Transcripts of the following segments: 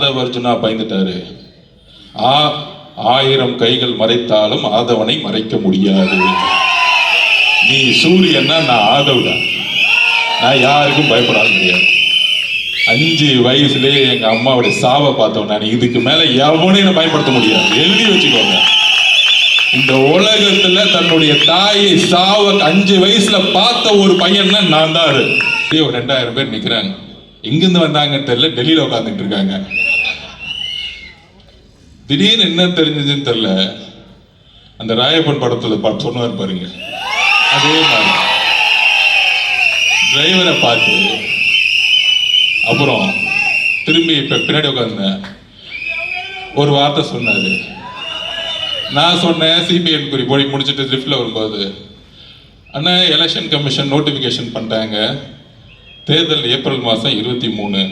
ஆதவர்ஜுனா பயந்துட்டாரு. ஆயிரம் கைகள் மறைத்தாலும் ஆதவனை மறைக்க முடியாது. நீ சூரியன்னா நான் ஆதவடா, நான் யாருக்கும் பயப்படாத முடியாது. 5 வயசுலேயே எங்க அம்மாவுடைய சாவை பார்த்தோம். நான் இதுக்கு மேல எவனையும் பயன்படுத்த முடியாது. எழுதி வச்சுக்கோங்க. இந்த உலகத்துல தன்னுடைய தாயை சாவ 5 வயசுல பார்த்த ஒரு பையன் நான் தான். அது ஒரு 2000 பேர் நிக்கிறாங்க. எங்கிருந்து வந்தாங்கன்னு தெரியல, டெல்லியில உட்காந்துட்டு இருக்காங்க. திடீர்னு என்ன தெரிஞ்சதுன்னு தெரியல, அந்த ராயப்பன் படத்துல சொன்னார் பாருங்க, அதே மாதிரி டிரைவரை பார்த்து அப்புறம் திரும்பி பின்னாடி உட்காந்து ஒரு வார்த்தை சொன்னாரு. நான் சொன்னேன் சிபிஐ என்கொயரி போய் முடிச்சுட்டு லிஃப்ட்ல வரும்போது, அண்ணா எலெக்ஷன் கமிஷன் நோட்டிஃபிகேஷன் பண்ணிட்டாங்க, தேர்தல் ஏப்ரல் மாதம் 23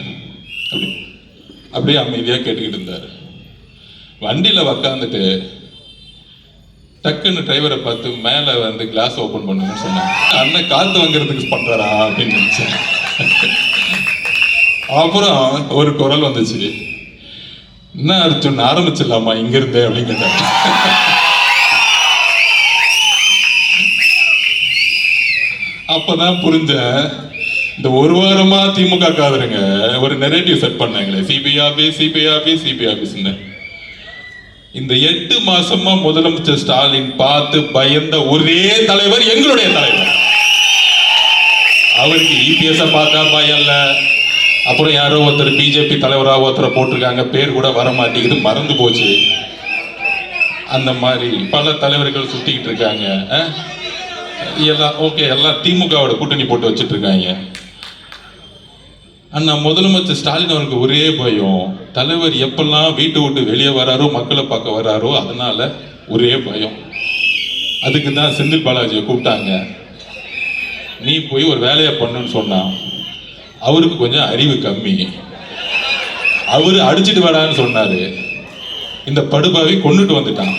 அப்படியே அமைதியாக கேட்டுக்கிட்டு இருந்தார். வண்டியில் உக்காந்துட்டு டக்குன்னு டிரைவரை பார்த்து மேலே வந்து கிளாஸ் ஓப்பன் பண்ணுங்கன்னு சொன்னாங்க. அண்ணன் காற்று வாங்குறதுக்கு பண்ணுறாரா அப்படின்னு நினச்சேன். அப்புறம் ஒரு குரல் வந்துச்சு, என்ன அர்ஜுன் ஆரம்பிச்சிடலாமா இங்கிருந்து அப்படின்னு கேட்டாங்க. அப்பதான் புரிஞ்ச, இந்த ஒரு வாரமா திமுக காதுருங்க ஒரு நெரேட்டிவ் செட் பண்ணாங்களே, CBI office CBI office CBI ஆபீஸ்ன்னு. இந்த 8 மாசமா முதலமைச்சர் ஸ்டாலின் பார்த்து பயந்த ஒரே தலைவர் எங்களுடைய தலைவர். அவருக்கு இபிஎஸ் பார்த்தா பயம் இல்ல. அப்புறம் யாரோ ஒருத்தர் பிஜேபி தலைவராக ஒருத்தரை போட்டிருக்காங்க, பேர் கூட வர மாட்டேங்குது, மறந்து போச்சு. அந்த மாதிரி பல தலைவர்கள் சுத்திக்கிட்டு இருக்காங்க. எல்லாம் ஓகே, எல்லாம் திமுகவோட கூட்டணி போட்டு வச்சுட்டு இருக்காங்க. அண்ணா முதலமைச்சர் ஸ்டாலின் அவருக்கு ஒரே பயம், தலைவர் எப்பெல்லாம் வீட்டை விட்டு வெளியே வராரோ, மக்களை பார்க்க வராரோ, அதனால ஒரே பயம். அதுக்கு தான் செந்தில் பாலாஜியை கூப்பிட்டாங்க. நீ போய் ஒரு வேலையை பண்ணுன்னு சொன்னா, அவருக்கு கொஞ்சம் அறிவு கம்மி, அவரு அடிச்சுட்டு வேடான்னு சொன்னாரு. இந்த படுபாவை கொண்டுட்டு வந்துட்டான்,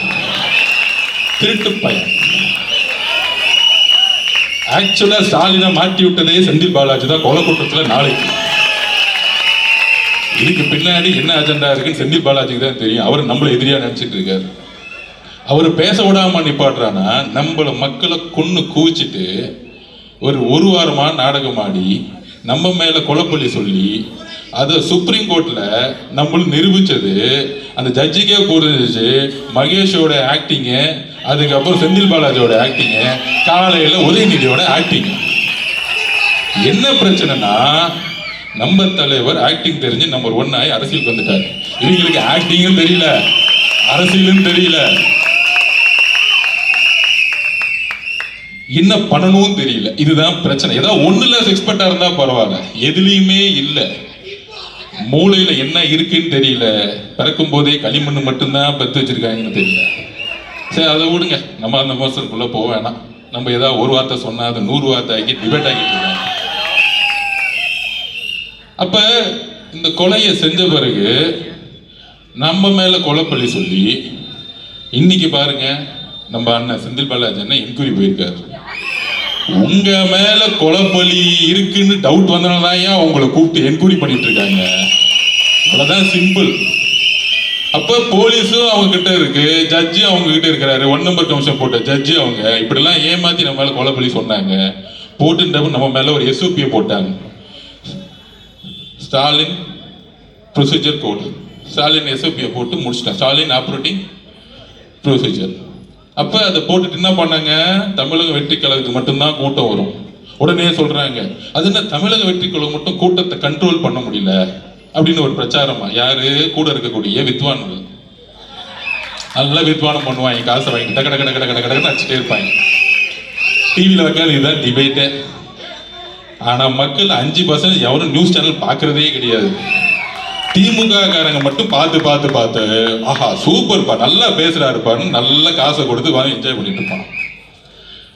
திருட்டு பையன். ஆக்சுவலா ஸ்டாலினை மாட்டி விட்டதே செந்தில் பாலாஜி தான். கொலை குற்றத்துல நாளைக்கு இதுக்கு பின்னாடி என்ன அஜெண்டா இருக்குன்னு செந்தில் பாலாஜிக்கு தான் தெரியும். அவர் நம்மளை எதிரியா நினைச்சிட்டு இருக்காரு. அவர் பேச விடாம நிப்பாடுறானா, நம்மள மக்களை கொன்னு குவிச்சிட்டு ஒரு வாரமா நாடகம் ஆடி நம்ம மேல கொலைப்பள்ளி சொல்லி அதை சுப்ரீம் கோர்ட்ல நம்மள நிரூபிச்சது. அந்த ஜட்ஜிக்கே புரிஞ்சிச்சு மகேஷோட ஆக்டிங்கு, அதுக்கப்புறம் செந்தில் பாலாஜியோட ஆக்டிங்கு, காலையில உதயநிதியோட ஆக்டிங். என்ன பிரச்சனைனா, நம்ம தலைவர் ஆக்டிங் தெரிஞ்சு நம்பர் 1 ஆகி அரசியலுக்கு வந்துட்டாரு. இவங்களுக்கு ஆக்டிங்கும் தெரியல, அரசியலும் தெரியல, என்ன பண்ணணும் தெரியல. இதுதான் பிரச்சனை. ஏதாவது ஒண்ணுல எக்ஸ்பர்ட்டா இருந்தா பரவாயில்ல, எதுலையுமே இல்ல. மூளையில என்ன இருக்குன்னு தெரியல. பிறக்கும் போதே களிமண் மட்டும்தான் பெற்று வச்சிருக்காங்கன்னு தெரியல. சரி, அதை விடுங்க, நம்ம அந்த மோசத்துக்குள்ள போக வேணாம். நம்ம ஏதாவது ஒரு வார்த்தை சொன்னா அதை 100 வார்த்தை ஆக்கி டிபேட் ஆகிட்டு இருக்காங்க. அப்ப இந்த கொலையை செஞ்ச பிறகு நம்ம மேல கொலைப்பள்ளி சொல்லி இன்னைக்கு பாருங்க, நம்ம அண்ணன் செந்தில் பாலாஜி அண்ணன் என்கொயரி போயிருக்காரு. உங்க மேல கொலைப்பள்ளி இருக்குன்னு டவுட் வந்தனாலதான் உங்களை கூப்பிட்டு என்கொயரி பண்ணிட்டு இருக்காங்க. அவ்வளவுதான், சிம்பிள். அப்ப போலீஸும் அவங்க கிட்ட இருக்கு, ஜட்ஜி அவங்க கிட்ட இருக்கிறாரு. 1 நம்பர் கமிஷன் போட்ட ஜட்ஜி அவங்க இப்படிலாம் ஏமாத்தி நம்ம மேல கொலைப்பள்ளி சொன்னாங்க. போட்டு நம்ம மேல ஒரு எஸ்ஓபியை போட்டாங்க, ஸ்டாலின் ப்ரொசீஜர் கோட். ஸ்டாலின் எஸ்ஓபியை போட்டு முடிச்சிட்டான், ஸ்டாலின் ஆப்ரேட்டிங் ப்ரொசீஜர். அப்ப அதை போட்டுட்டு என்ன பண்ணாங்க, தமிழக வெற்றி கழகத்துக்கு மட்டும்தான் கூட்டம் வரும். உடனே சொல்றாங்க, அது என்ன தமிழக வெற்றி கழகம் மட்டும் கூட்டத்தை கண்ட்ரோல் பண்ண முடியல அப்படின்னு ஒரு பிரச்சாரமா. யாரு கூட இருக்கக்கூடிய வித்வான்கள் நல்லா வித்வானம் பண்ணுவாங்க, காசை வாங்கி கட கட கட கட கடன்னு அடிச்சுட்டே இருப்பாங்க. டிவியில் வைக்காது, இதுதான் டிபேட்டு. ஆனா மக்கள் 5% எவரும் நியூஸ் சேனல் பார்க்கறதே கிடையாது. திமுக காரங்க மட்டும் பார்த்து பார்த்து பார்த்து ஆஹா சூப்பர்ப்பா, நல்லா பேசுறாருப்பான்னு நல்ல காசை கொடுத்து வாங்கி என்ஜாய் பண்ணிட்டு இருப்பான்.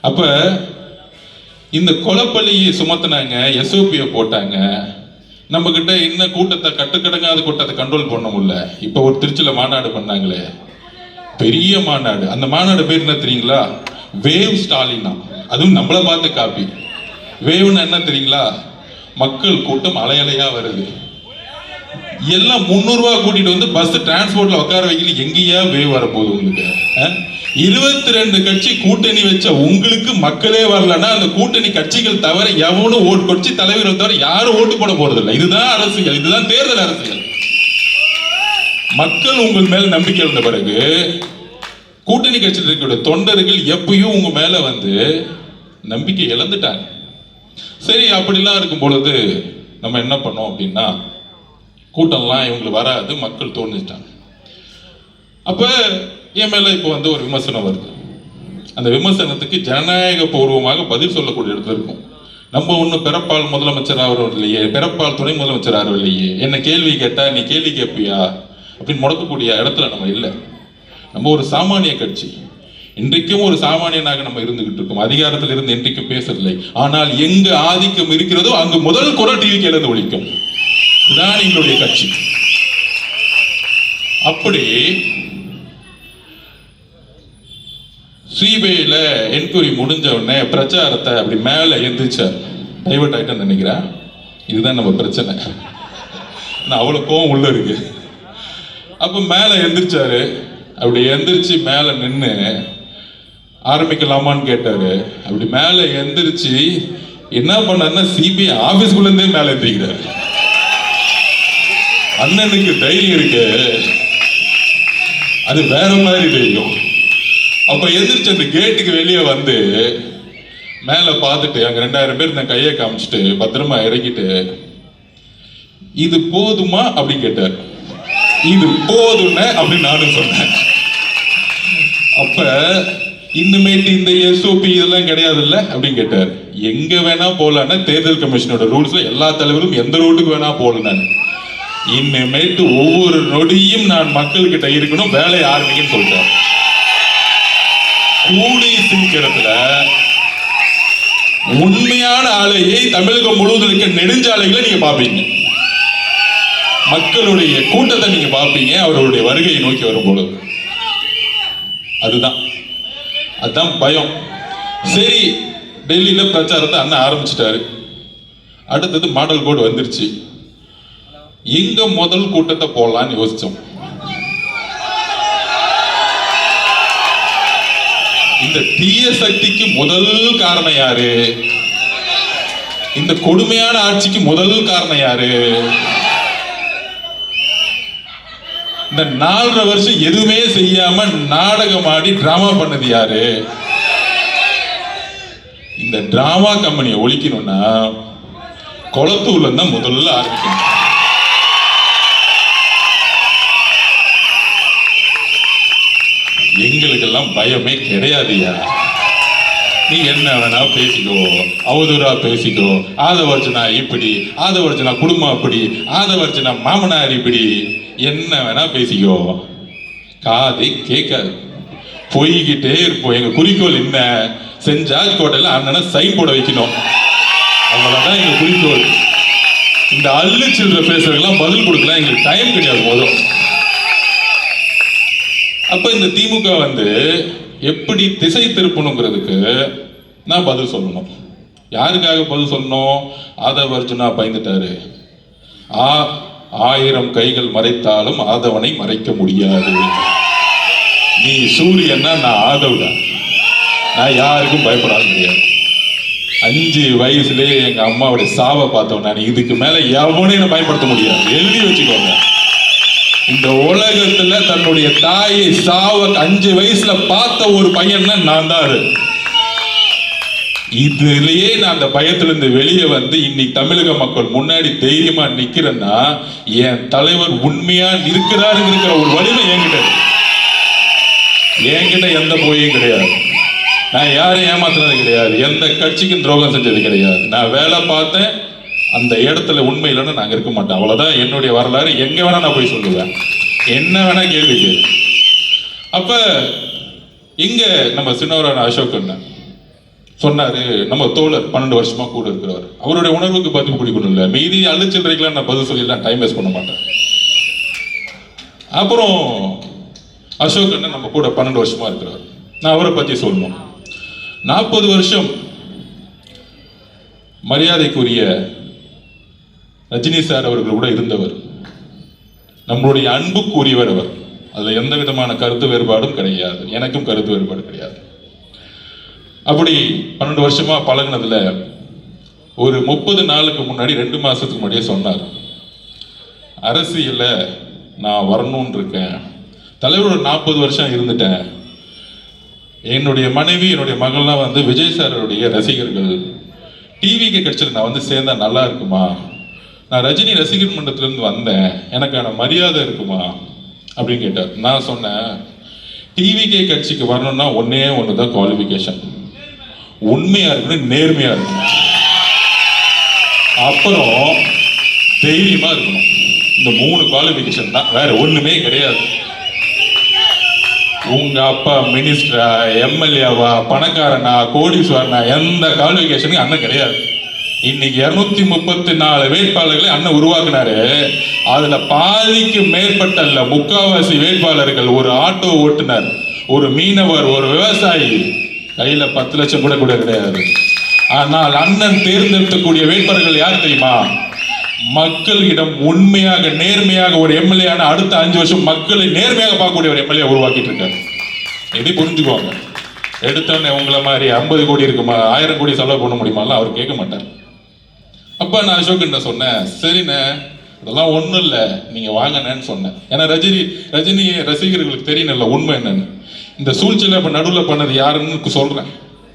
அப்ப இந்த கொலைப்பள்ளியை சுமத்தினாங்க, எஸ்ஓபியை போட்டாங்க. நம்ம கிட்ட இன்னும் கூட்டத்தை கட்டுக்கடங்காத கூட்டத்தை கண்ட்ரோல் பண்ண முடியல. இப்ப ஒரு திருச்சியில மாநாடு பண்ணாங்களே, பெரிய மாநாடு. அந்த மாநாடு பேர் என்ன தெரியுங்களா? வேவ் ஸ்டாலினா. அதுவும் நம்மளை பார்த்து காப்பி. வேவ்னு என்ன தெரியுங்களா? மக்கள் கூட்டம் அலையலையா வருது. எல்லாம் 300 ரூபாய் கூட்டிட்டு வந்து பஸ் டிரான்ஸ்போர்ட்ல உட்கார வைக்கல, எங்கேயா வேவ் வரப்போகுது உங்களுக்கு? 22 கட்சி கூட்டணி வச்ச உங்களுக்கு மக்களே வரலன்னா அந்த கூட்டணி கட்சிகள் தவிர எவனும் ஓட்டு கட்சி தலைவர்கள் தவிர யாரும் ஓட்டு போட போறது இல்லை. இதுதான் அரசியல், இதுதான் தேர்தல் அரசியல். மக்கள் உங்கள் மேல் நம்பிக்கை இருந்த பிறகு கூட்டணி கட்சியில் இருக்கிற தொண்டர்கள் எப்பயும் உங்க மேல வந்து நம்பிக்கை இழந்துட்டாங்க. சரி, அப்படிலாம் இருக்கும் பொழுது நம்ம என்ன பண்ணோம் அப்படின்னா, கூட்டம்லாம் இவங்களுக்கு வராது, மக்கள் தோணிட்டாங்க. அப்ப என் மேல இப்போ வந்து ஒரு விமர்சனம் வருது. அந்த விமர்சனத்துக்கு ஜனநாயக பூர்வமாக பதில் சொல்லக்கூடிய இடத்துல இருக்கும். நம்ம ஒன்றும் பிறப்பால் முதலமைச்சர் ஆகிறோம் இல்லையே, பிறப்பால் துணை முதலமைச்சர் ஆகிறோம் இல்லையே, என்ன கேள்வி கேட்டா நீ கேள்வி கேட்பியா அப்படின்னு முடக்கக்கூடிய இடத்துல நம்ம இல்லை. நம்ம ஒரு சாமானிய கட்சி, இன்றைக்கும் ஒரு சாமானியனாக நம்ம இருந்துகிட்டு இருக்கோம். அதிகாரத்தில் இருந்து இன்றைக்கும் பேசவில்லை. ஆனால் எங்கு ஆதிக்கம் இருக்கிறதோ அங்கு முதல் குரல் டிவிக்கு எழுந்து ஒழிக்கும். இதுதான் எங்களுடைய கட்சி. அப்படி சிபிஐல என்கொயரி முடிஞ்ச உடனே பிரச்சாரத்தை அப்படி மேல எந்திரிச்சார். டைவர்ட் ஆயிட்டேன்னு நினைக்கிறேன். இதுதான் நம்ம பிரச்சனை. அவ்வளவு கோவம் உள்ள இருக்கு. அப்ப மேல எந்திரிச்சாரு. அப்படி எந்திரிச்சு மேல நின்று ஆரம்பிக்கலாமான்னு கேட்டாரு. அப்படி மேல எந்திரிச்சு என்ன பண்ணாருன்னா சிபிஐ ஆபீஸ்குள்ள இருந்தே மேல எந்திரிக்கிறாரு. அண்ணனுக்கு தைரியம் இருக்கு, அது வேற மாதிரி தைரியம். அப்ப எந்திரிச்சு அந்த கேட்டுக்கு வெளியே வந்து மேல பார்த்துட்டு அங்க 2000 பேர் இந்த கையை காமிச்சிட்டு பத்திரமா இறக்கிட்டு, இது போதுமா அப்படின்னு கேட்டார். இது போதும்னு அப்படின்னு நானும் சொன்னேன். அப்ப இன்னுமேட்டு இந்த எஸ்ஓபி இதெல்லாம் கிடையாது இல்ல அப்படின்னு கேட்டார். எங்க வேணா போலான்னா தேர்தல் கமிஷனோட ரூல்ஸ்ல எல்லா தலைவரும் எந்த ரோட்டுக்கு வேணா போலாம். இனிமேட்டு ஒவ்வொரு நொடியும் நான் மக்கள் கிட்ட இருக்கணும், வேலையை ஆரம்பிக்கன்னு சொல்லிட்டார். கூடிய சீக்கிரத்துல உண்மையான ஆலையை தமிழகம் முழுவதும் இருக்க நெடுஞ்சாலைகளை நீங்க பாப்பீங்க. மக்களுடைய கூட்டத்தை நீங்க பாப்பீங்க அவருடைய வருகையை நோக்கி வரும் பொழுது. அதுதான் பயம். சரி, டெல்லியில பிரச்சாரத்தை அண்ணன் ஆரம்பிச்சிட்டாரு. அடுத்தது மாடல் கோடு வந்துருச்சு. எங்க முதல் கூட்டத்தை போடலான்னு யோசிச்சோம். இந்த தீய சக்திக்கு முதல் காரணம் யாரு? இந்த கொடுமையான ஆட்சிக்கு முதல் காரணம் யாரு? இந்த 4.5 வருஷம் எதுவுமே செய்யாம நாடகம் ஆடி டிராமா பண்ணது யாரு? இந்த டிராமா கம்பெனியை ஒழிக்கணும்னா கொளத்தூர்ல தான் முதல்ல ஆரம்பிக்கணும். எங்களுக்கெல்லாம் பயமே கிடையாதுயா. நீ என்ன வேணா பேசிக்கோ, அவதூறா பேசிக்கோ. ஆதவர்ஜனா இப்படி, ஆதவர்ஜனா குடும்பம் அப்படி, ஆதவர்ஜனா மாமனார் இப்படி, என்ன வேணா பேசிக்கோ. காதை கேட்காது, போய்கிட்டே இருப்போம். எங்க குறிக்கோள் என்ன? சென்ட் ஜார்ஜ் கோட்டையில அண்ணனை சைன் போட வைக்கணும். அவ்வளவுதான் எங்க குறிக்கோள். இந்த அள்ளு சில்லற பேசுறதுக்கெல்லாம் பதில் கொடுக்கலாம் எங்களுக்கு டைம் கிடையாது போதும். அப்ப இந்த திமுக வந்து எப்படி திசை திருப்பணுங்கிறதுக்கு நான் பதில் சொல்லணும். யாருக்காக பதில் சொல்லணும்? ஆதவர்ஜுனா பயந்துட்டாரு. 1000 கைகள் மறைத்தாலும் ஆதவனை மறைக்க முடியாது. நீ சூரியன்னா நான் ஆதவடா. நான் யாருக்கும் பயப்படாத முடியாது. 5 வயசுலேயே எங்க அம்மாவுடைய சாவை பார்த்தவன் நான். இதுக்கு மேல எவனையும் பயன்படுத்த முடியாது. எழுதி வச்சுக்கோங்க. இந்த உலகத்துல தன்னுடைய தாயை சாவ 5 வயசுல பார்த்த ஒரு பையன் நான் தான். இதுலயே நான் அந்த பயத்துல இருந்து வெளியே வந்து இன்னைக்கு தமிழக மக்கள் முன்னாடி தைரியமா நிக்கிறேன்னா என் தலைவர் உண்மையா இருக்கிறாருங்கிற ஒரு வலிமை என்கிட்ட எந்த போயும் கிடையாது. நான் யாரையும் ஏமாத்துனது கிடையாது. எந்த கட்சிக்கும் துரோகம் செஞ்சது கிடையாது. நான் வேலை பார்த்தேன், அந்த இடத்துல உண்மை இல்லைன்னு நாங்க இருக்க மாட்டோம். அவ்வளவுதான் என்னுடைய வரலாறு. எங்க வேணா நான் போய் சொல்லுவேன், என்ன வேணா கேள்விக்கு. அப்ப இங்க நம்ம சின்னவரான அசோக் அண்ணன் சொன்னாரு, நம்ம தோழர் 12 வருஷமா கூட இருக்கிறவர், அவருடைய உணர்வுக்கு பதிவு பிடிக்கணும் இல்ல. மீதி அழிச்சிருக்கலாம் நான் பதில் சொல்லிடலாம், டைம் வேஸ்ட் பண்ண மாட்டேன். அப்புறம் அசோக் அண்ணன் நம்ம கூட 12 வருஷமா இருக்கிறவர், நான் அவரை பத்தி சொல்லணும். 40 வருஷம் மரியாதைக்குரிய ரஜினி சார் அவர்கள் கூட இருந்தவர். நம்மளுடைய அன்புக்குரியவர் அவர். அதுல எந்த விதமான கருத்து வேறுபாடும் கிடையாது, எனக்கும் கருத்து வேறுபாடு கிடையாது. அப்படி 12 வருஷமா பழகினதுல ஒரு 30 நாளுக்கு முன்னாடி 2 மாசத்துக்கு முன்னாடியே சொன்னார், அரசியல்ல நான் வரணும்னு இருக்கேன், தலைவரோட 40 வருஷம் இருந்துட்டேன், என்னுடைய மனைவி என்னுடைய மகள்லாம் வந்து விஜய் சாருடைய ரசிகர்கள், டிவிக்கு கட்சியில் நான் வந்து சேர்ந்தா நல்லா இருக்குமா, நான் ரஜினி ரசிகர் மன்றத்திலிருந்து வந்தேன், எனக்கான மரியாதை இருக்குமா அப்படின்னு கேட்டார். நான் சொன்னேன், டிவிகே கட்சிக்கு வரணும்னா ஒன்னே ஒண்ணுதான் குவாலிஃபிகேஷன், உண்மையா இருக்கணும், நேர்மையா இருக்கணும், அப்புறம் தைரியமா இருக்கணும். இந்த 3 குவாலிஃபிகேஷன் தான், வேற ஒண்ணுமே கிடையாது. உங்க அப்பா மினிஸ்டரா, எம்எல்ஏவா, பணக்காரனா, கோடீஸ்வரனா, எந்த குவாலிஃபிகேஷனுக்கு அண்ணன் கிடையாது. இன்னைக்கு 234 வேட்பாளர்களை அண்ணன் உருவாக்குனாரு. அதுல பாதிக்கு மேற்பட்ட இல்ல, 3/4 வேட்பாளர்கள் ஒரு ஆட்டோ ஓட்டுனர், ஒரு மீனவர், ஒரு விவசாயி, கையில 10 லட்சம் கூட கிடையாது. ஆனால் அண்ணன் தேர்ந்தெடுக்கக்கூடிய வேட்பாளர்கள் யார் தெரியுமா? மக்களிடம் உண்மையாக நேர்மையாக ஒரு எம்எல்ஏ அடுத்த 5 வருஷம் மக்களை நேர்மையாக பார்க்கக்கூடிய ஒரு எம்எல்ஏ உருவாக்கிட்டு இருக்காரு. இதை புரிஞ்சுக்குவாங்க. எடுத்தோடனே உங்களை மாதிரி 50 கோடி இருக்குமா, 1000 கோடி செலவு பண்ண முடியுமாலாம் அவர் கேட்க மாட்டார். அப்ப நான் அசோக் சொன்னேன், சரிண்ணே இதெல்லாம் ஒண்ணும் இல்லை, நீங்க வாங்கன்னு சொன்னேன். ஏன்னா ரஜினி ரசிகர்களுக்கு தெரியல உண்மை என்னன்னு. இந்த சூழ்ச்சியில இப்ப நடுவில் பண்ணது யாருன்னு சொல்றேன்,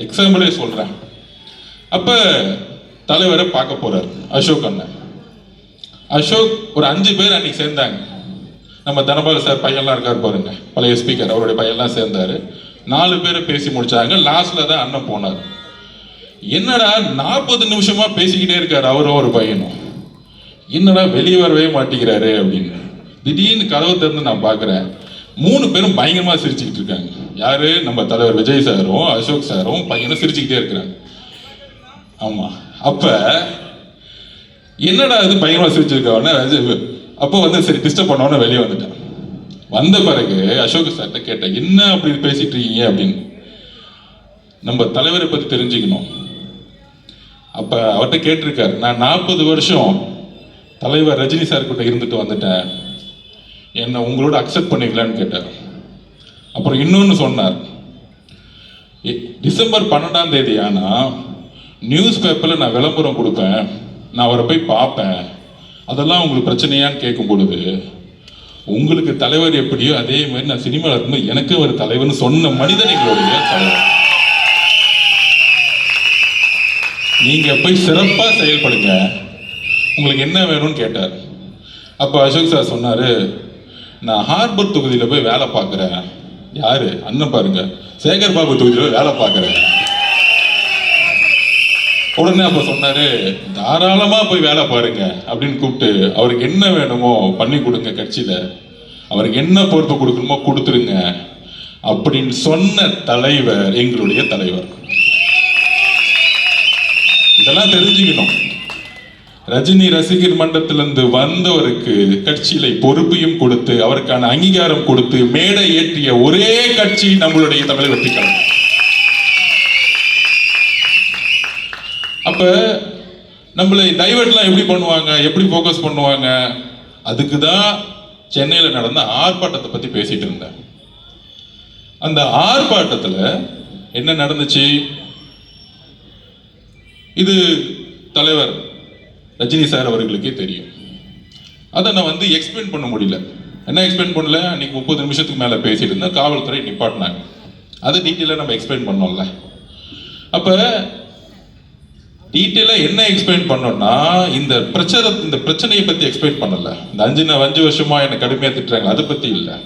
எக்ஸாம்பிளே சொல்றேன். அப்ப தலைவரை பார்க்க போறாரு அசோக் அண்ணன். அசோக் ஒரு 5 பேர் அன்னைக்கு சேர்ந்தாங்க. நம்ம தனபால் சார் பையன்லாம் இருக்காரு பாருங்க, பழைய ஸ்பீக்கர், அவருடைய பையன்லாம் சேர்ந்தாரு. 4 பேரை பேசி முடிச்சாங்க. லாஸ்ட்ல தான் அண்ணன் போனார். என்னடா 40 நிமிஷமா பேசிக்கிட்டே இருக்காரு அவரும் ஒரு பையனும், என்னடா வெளியே வரவே மாட்டேங்கிறாரு அப்படின்னு. திடீர்னு கதவை திறந்து நான் பாக்குறேன், 3 பேரும் பயங்கரமா சிரிச்சுக்கிட்டு இருக்காங்க. யாரு? நம்ம தலைவர் விஜய் சாரும் அசோக் சாரும் பையனும் சிரிச்சுக்கிட்டே இருக்கிறாங்க. ஆமா, அப்ப என்னடா இது பயங்கரமா சிரிச்சிருக்க. அப்போ வந்து சரி டிஸ்டர்ப் பண்ணோன்னு வெளியே வந்துட்டேன். வந்த பிறகு அசோக் சார்கிட்ட கேட்டேன், என்ன அப்படி பேசிட்டு இருக்கீங்க அப்படின்னு. நம்ம தலைவரை பத்தி தெரிஞ்சுக்கணும். அப்ப அவர்கிட்ட கேட்டிருக்காரு, நான் 40 வருஷம் தலைவர் ரஜினி சார் கிட்ட இருந்துட்டு வந்துட்டேன், என்ன உங்களோட அக்செப்ட் பண்ணிக்கலான்னு கேட்டார். அப்புறம் இன்னொன்னு சொன்னார், டிசம்பர் 12ஆம் தேதி ஆனா நியூஸ் பேப்பர்ல நான் விளம்பரம் கொடுப்பேன், நான் அவரை போய் பார்ப்பேன், அதெல்லாம் உங்களுக்கு பிரச்சனையான்னு கேட்கும் பொழுது, உங்களுக்கு தலைவர் எப்படியோ அதே மாதிரி நான் சினிமாவில் இருக்கும்போது எனக்கு ஒரு தலைவர்னு சொன்ன மனிதன் எங்களுடைய தலைவர். நீங்க போய் சிறப்பா செயல்படுங்க, உங்களுக்கு என்ன வேணும்னு கேட்டார். அப்ப அசோக் சார் சொன்னாரு, நான் ஹார்பர் தொகுதியில போய் வேலை பார்க்கிறேன். யாரு? அண்ணன் பாருங்க, சேகர் பாபு தொகுதியில போய் வேலை பார்க்கிறேன். உடனே அப்ப சொன்னாரு, தாராளமா போய் வேலை பாருங்க அப்படின்னு கூப்பிட்டு, அவருக்கு என்ன வேணுமோ பண்ணி கொடுங்க, கட்சியில அவருக்கு என்ன பொறுப்பு கொடுக்கணுமோ கொடுத்துருங்க அப்படின்னு சொன்ன தலைவர் எங்களுடைய தலைவர். இதெல்லாம் தெரிஞ்சுக்கணும். ரஜினி ரசிகர் மன்றத்திலிருந்து வந்தவருக்கு கட்சியில பொறுப்பையும் கொடுத்து அவருக்கான அங்கீகாரம் கொடுத்து மேடை ஏற்றிய ஒரே கட்சி நம்மளுடைய தமிழக வெற்றி கழகம். அப்ப நம்மளை டைவர்ட்லாம் எப்படி பண்ணுவாங்க, எப்படி போக்கஸ் பண்ணுவாங்க? அதுக்கு தான் சென்னையில நடந்த ஆர்ப்பாட்டத்தை பத்தி பேசிட்டு இருந்தேன். அந்த ஆர்ப்பாட்டத்துல என்ன நடந்துச்சு? இது தலைவர் ரஜினி சார் அவர்களுக்கே தெரியும். அதை நான் வந்து எக்ஸ்பிளைன் பண்ண முடியல. என்ன எக்ஸ்பிளைன் பண்ணல? அன்னைக்கு 30 நிமிஷத்துக்கு மேல பேசிட்டு இருந்தா காவல்துறை நிப்பாட்டினாங்க. அதை டீட்டெயிலா நம்ம எக்ஸ்பிளைன் பண்ணோம்ல. அப்ப டீட்டெயிலா என்ன எக்ஸ்பிளைன் பண்ணோம்னா, இந்த பிரச்சனையை பத்தி எக்ஸ்பிளைன் பண்ணல. இந்த 5 வருஷமா என்ன கடுமையா திட்டுறாங்க, அதை பத்தி இல்லை.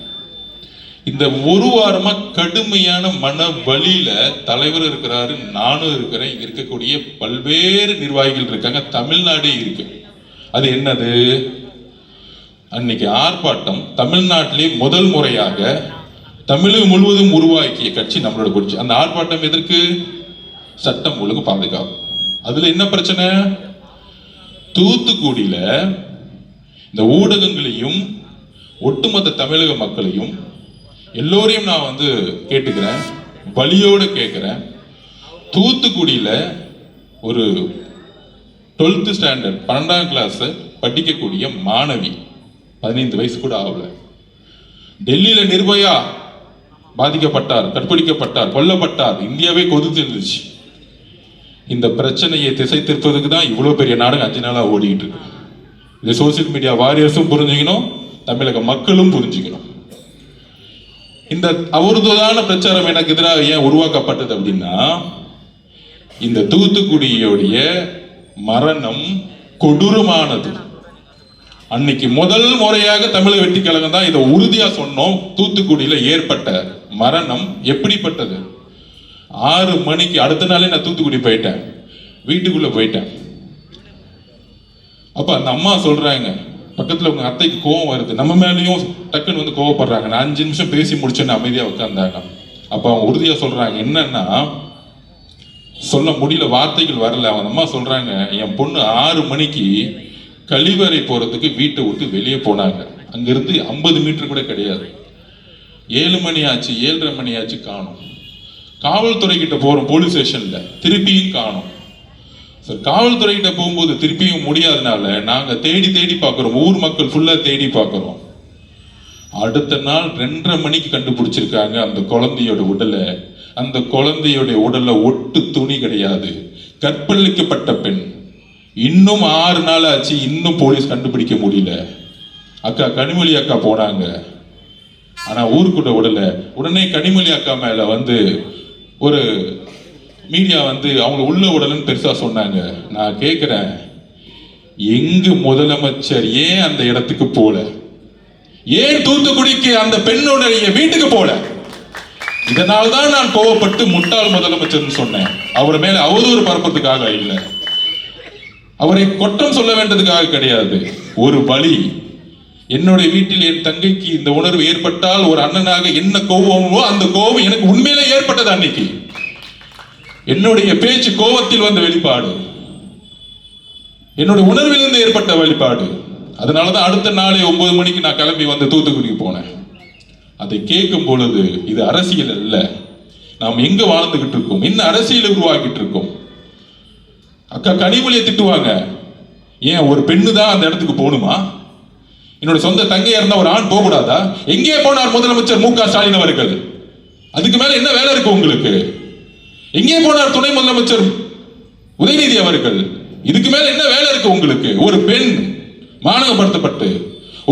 இந்த ஒரு வாரமா கடுமையான மன வலியில தலைவர் இருக்கிறாரு, நானும் இருக்கிறேன், இங்க இருக்கக்கூடிய பல்வேறு நிர்வாகிகள் இருக்காங்க, தமிழ்நாடே இருக்கு. அது என்னது? அன்னைக்கு ஆர்ப்பாட்டம் தமிழ்நாட்டிலே முதல் முறையாக தமிழகம் முழுவதும் உருவாக்கிய கட்சி நம்மளோட கட்சி. அந்த ஆர்ப்பாட்டம் எதற்கு? சட்டம் ஒழுங்கு பாதுகாப்பு. அதுல என்ன பிரச்சனை? தூத்துக்குடியில இந்த ஊடகங்களையும் ஒட்டுமொத்த தமிழக மக்களையும் எல்லோரையும் நான் வந்து கேட்டுக்கிறேன், வலியோடு கேட்கிறேன். தூத்துக்குடியில ஒரு 12th ஸ்டாண்டர்ட் 12ஆம் கிளாஸ் படிக்கக்கூடிய மாணவி 15 வயசு கூட ஆகல. டெல்லியில நிர்பயா பாதிக்கப்பட்டார், கற்பழிக்கப்பட்டார், கொல்லப்பட்டார். இந்தியாவே கொதித்து இருந்துச்சு. இந்த பிரச்சனையை திசை திருப்பதுக்கு தான் இவ்வளவு பெரிய நாடகம் 5 நாளா ஓடிக்கிட்டு இருக்கு. இது சோசியல் மீடியா வாரியர்ஸும் புரிஞ்சுக்கணும், தமிழக மக்களும் புரிஞ்சுக்கணும். இந்த அவதூறான பிரச்சாரம் எனக்கு எதிராக ஏன் உருவாக்கப்பட்டது அப்படின்னா, இந்த தூத்துக்குடியோடைய மரணம் கொடூரமானது. அன்னைக்கு முதல் முறையாக தமிழக வெற்றி கழகம் தான் இதை உறுதியா சொன்னோம். தூத்துக்குடியில ஏற்பட்ட மரணம் எப்படிப்பட்டது? 6 மணிக்கு அடுத்த நாளே நான் தூத்துக்குடி போயிட்டேன், வீட்டுக்குள்ள போயிட்டேன். அப்ப அந்த அம்மா சொல்றாங்க, பக்கத்துல உங்க அத்தைக்கு கோவம் வருது, நம்ம மேலேயும் டக்குன்னு வந்து கோவப்படுறாங்க. நான் 5 நிமிஷம் பேசி முடிச்சேன்னு அமைதியா உட்கார்ந்தாங்க. அப்ப அவங்க உறுதியா சொல்றாங்க, என்னன்னா சொல்ல முடியல, வார்த்தைகள் வரல. அவங்க அம்மா சொல்றாங்க, என் பொண்ணு 6 மணிக்கு கழிவறை போறதுக்கு வீட்டை விட்டு வெளியே போனாங்க. அங்கிருந்து 50 மீட்டர் கூட கிடையாது. 7 மணி ஆச்சு, 7:30 மணி ஆச்சு, காணும். காவல்துறை கிட்ட போறோம், போலீஸ் ஸ்டேஷன்ல, திருப்பியும் காணும். சார், காவல்துறை கிட்ட போகும்போது திருப்பியும் முடியாதனால நாங்க தேடி தேடி பார்க்கிறோம், ஊர் மக்கள் ஃபுல்லா தேடி பார்க்கிறோம். அடுத்த நாள் 2:30 மணிக்கு கண்டுபிடிச்சிருக்காங்க அந்த குழந்தையோட உடலை. அந்த குழந்தையோட உடல்ல ஒட்டு துணி கிடையாது, கற்பழிக்கப்பட்ட பெண். இன்னும் 6 நாள் ஆச்சு, இன்னும் போலீஸ் கண்டுபிடிக்க முடியல. அக்கா கனிமொழி அக்கா போனாங்க, ஆனா ஊருக்குள்ள விடல. உடனே கனிமொழி அக்கா மேல வந்து ஒரு மீடியா வந்து அவங்க உள்ள உடலன்னு பெருசா சொன்னாங்க. நான் கேட்கிறேன், எங்கு முதலமைச்சர் ஏன் அந்த இடத்துக்கு போல? ஏன் தூத்துக்குடிக்கு அந்த பெண்ணுடைய வீட்டுக்கு போல? இதனால்தான் நான் கோவப்பட்டு முட்டாள் முதலமைச்சர் சொன்னேன். அவர் மேல அவதூறு பரப்பதுக்காக இல்லை, அவரை குற்றம் சொல்ல வேண்டதுக்காக கிடையாது. ஒரு பலி. என்னுடைய வீட்டில் என் தங்கைக்கு இந்த உணர்வு ஏற்பட்டால் ஒரு அண்ணனாக என்ன கோபமோ அந்த கோபம் எனக்கு உண்மையிலே ஏற்பட்டது. அன்னைக்கு என்னுடைய பேச்சு கோபத்தில் வந்த வெளிப்பாடு, என்னுடைய உணர்விலிருந்து ஏற்பட்ட வெளிப்பாடு. அதனாலதான் அடுத்த நாளே 9 மணிக்கு நான் கிளம்பி வந்து தூத்துக்குடிக்கு போனேன். அதை கேட்கும் பொழுது இது அரசியல் அல்ல, நாம் எங்க வாழ்ந்துகிட்டு இருக்கோம், என்ன அரசியலை உருவாக்கிட்டு இருக்கோம். அக்கா கனிமொழியை திட்டுவாங்க, ஏன் ஒரு பெண்ணு தான் அந்த இடத்துக்கு போகணுமா? என்னோட சொந்த தங்கையா இருந்தா ஒரு ஆண் போகக்கூடாதா? எங்கே போனார் முதலமைச்சர் மு க ஸ்டாலின் அவர்கள்? அதுக்கு மேல என்ன வேலை இருக்கு உங்களுக்கு? எங்கே போனார் துணை முதலமைச்சர் உதயநிதி அவர்கள்? இதுக்கு மேல என்ன வேலை இருக்கு உங்களுக்கு? ஒரு பெண் மானகப்படுத்தப்பட்டு,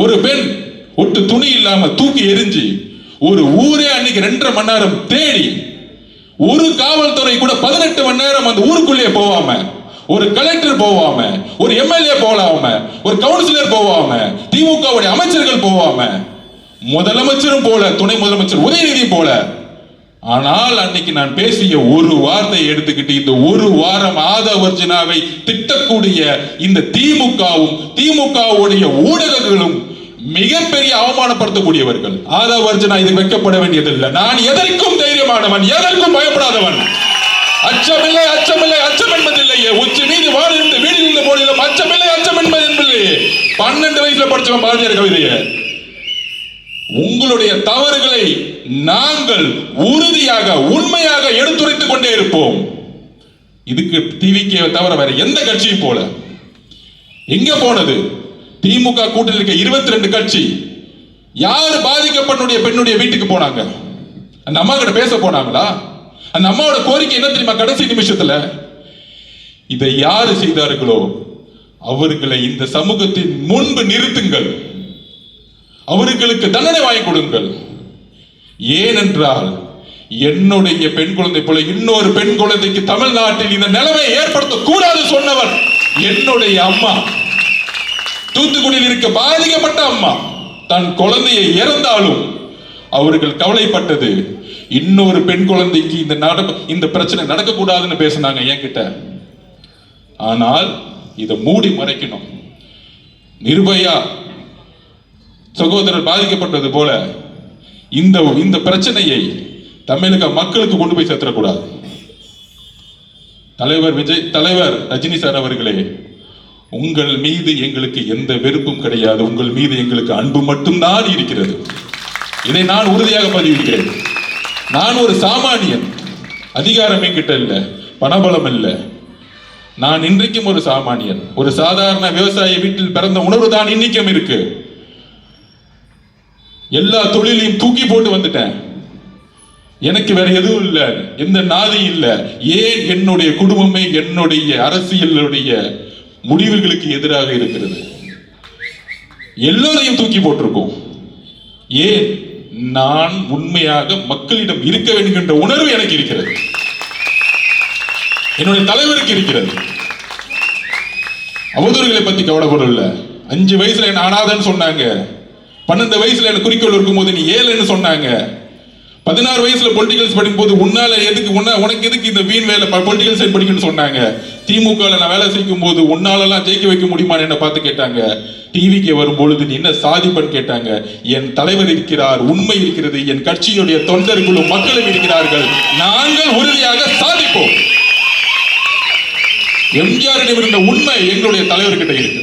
ஒரு பெண் ஒட்டு துணி இல்லாம தூக்கி எரிஞ்சு, ஒரு ஊரே அன்னைக்கு 2.5 மணி நேரம் தேடி, ஒரு காவல்துறை கூட 18 மணி நேரம் அந்த ஊருக்குள்ளே போவாம, ஒரு கலெக்டர் போவாம, ஒரு எம்எல்ஏ போகாம, ஒரு கவுன்சிலர் போவாம, திமுகவுடைய அமைச்சர்கள் போவாம, முதலமைச்சரும் போல, துணை முதலமைச்சர் உதயநிதி போல. ஆனால் அன்னைக்கு நான் பேசிய ஒரு வார்த்தையை எடுத்துக்கிட்டு இந்த ஒரு வாரம் ஆதவர்ஜனாவை திட்டக்கூடிய இந்த திமுகவும் திமுகவுடைய ஊடகங்களும் மிகப்பெரிய அவமானப்படுத்தக்கூடியவர்கள். ஆதவர்ஜனா இதுக்கு வைக்கப்பட வேண்டியதில்லை. நான் எதற்கும் தைரியமானவன், எதற்கும் பயப்படாதவன். அச்சமில்லை, அச்சமில்லை, அச்சம் என்பதில்லையே. உச்சி மீது வாழ்ந்து வீடில் இருந்த போதிலும் அச்சமில்லை, அச்சம் என்பதில்லையே. 12 வயசுல படிச்சவன் பாரதியார் கவிதையை. உங்களுடைய தவறுகளை நாங்கள் உறுதியாக உண்மையாக எடுத்துரைத்துக் கொண்டே இருப்போம். இதுக்கு டிவிக்கு தவிர வேற எந்த கட்சியும் போல. எங்க போனது? திமுக கூட்டத்தில் இருக்க 22 கட்சி யாரு பாதிக்கப்பட்ட பெண்ணுடைய வீட்டுக்கு போனாங்க? அந்த அம்மா கிட்ட பேச போனாங்களா? அந்த அம்மாவோட கோரிக்கை என்ன தெரியுமா? கடைசி நிமிஷத்துல இதை யாரு செய்தார்களோ அவர்களை இந்த சமூகத்தின் முன்பு நிறுத்துங்கள், அவர்களுக்கு தண்டனை வாங்கி கொடுங்கள். ஏனென்றால் என்னுடைய பெண் குழந்தை போல இன்னொரு பெண் குழந்தைக்கு தமிழ்நாட்டில் இந்த நிலைமை ஏற்படுத்த கூடாது சொன்னவர் என்னுடைய அம்மா. தூத்துக்குடியில் இருக்க பாதிக்கப்பட்ட அம்மா தன் குழந்தையை இறந்தாலும் அவர்கள் கவலைப்பட்டது இன்னொரு பெண் குழந்தைக்கு இந்த பிரச்சனை நடக்கக்கூடாதுன்னு பேசினாங்க என்கிட்ட. ஆனால் இதை மூடி மறைக்கணும். நிர்பயா சகோதரர் பாதிக்கப்பட்டது போல இந்த பிரச்சனையை தமிழக மக்களுக்கு கொண்டு போய் சேர்த்துடக்கூடாது. தலைவர் ரஜினி சார் அவர்களே, உங்கள் மீது எங்களுக்கு எந்த வெறுப்பும் கிடையாது, உங்கள் மீது எங்களுக்கு அன்பு மட்டும்தான் இருக்கிறது. இதை நான் உறுதியாக பதிவிடுகிறேன். நான் ஒரு சாமானியன், அதிகாரம் என்கிட்ட இல்லை, பணபலம் இல்லை. நான் இன்றைக்கும் ஒரு சாமானியன், ஒரு சாதாரண விவசாய வீட்டில் பிறந்த உணர்வு தான் இன்னைக்கும் இருக்கு. எல்லா தொழிலையும் தூக்கி போட்டு வந்துட்டேன். எனக்கு வேற எதுவும் இல்ல, எந்த நாதி இல்ல. ஏன் என்னுடைய குடும்பமே என்னுடைய அரசியலுடைய முடிவுகளுக்கு எதிராக இருக்கிறது. எல்லோரையும் தூக்கி போட்டிருக்கோம். ஏன்? நான் உண்மையாக மக்களிடம் இருக்க வேண்டும் என்ற உணர்வு எனக்கு இருக்கிறது, என்னுடைய தலைவருக்கு இருக்கிறது. அவதூறுகளை பத்தி கவலைப்படல. 5 வயசுல என்ன அனாதன்னு சொன்னாங்க, 12 வயசுல என்ன குறிக்கோள் இருக்கும் போது நீ 7ன்னு சொன்னாங்க, 16 வயசுல பொலிட்டிகல்ஸ் படிக்கும் போது உன்னால எதுக்கு உனக்கு எதுக்கு இந்த வீண் வேலை பொலிட்டிகல் சைட் படிக்கணும்னு சொன்னாங்க. திமுக நான் வேலை செய்யும் போது உன்னாலெல்லாம் ஜெயிக்க வைக்க முடியுமான்னு என்ன பார்த்து கேட்டாங்க. டிவிக்கு வரும் பொழுது நீ என்ன சாதிப்பன்னு கேட்டாங்க. என் தலைவர் இருக்கிறார், உண்மை இருக்கிறது, என் கட்சியுடைய தொண்டர்களும் மக்களும் இருக்கிறார்கள், நாங்கள் உறுதியாக சாதிப்போம். எம்ஜிஆரிடம் இருந்த உண்மை எங்களுடைய தலைவர்கிட்ட இருக்கு.